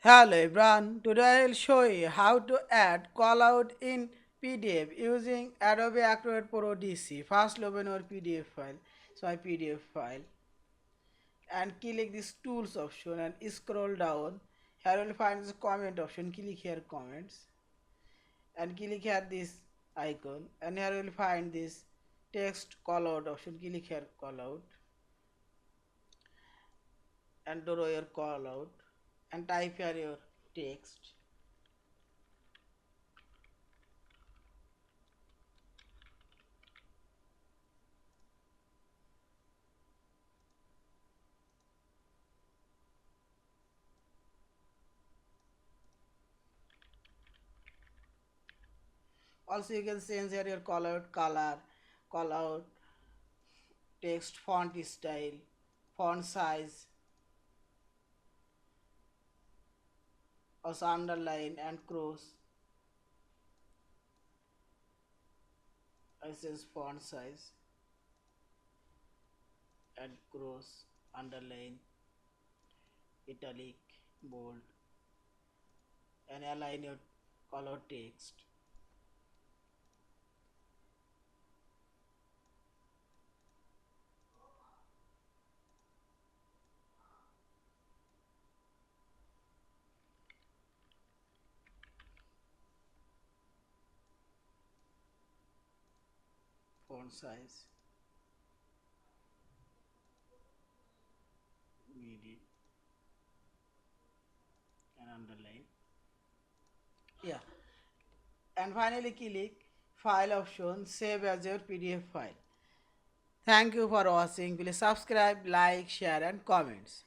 Hello everyone, today I will show you how to add callout in PDF using Adobe Acrobat Pro DC. First open our PDF file, so my PDF file, and click this tools option and scroll down. Here you will find this comment option, click here comments and click here this icon, and here you will find this text callout option, click here callout and draw your callout and type here your text. Also you can change here your callout color, callout text font style, font size, also underline and cross. I change font size and cross, underline, italic, bold, and align your callout text. Font size, medium, and underline. Yeah, and finally click file option, save as your PDF file. Thank you for watching. Please subscribe, like, share and comments.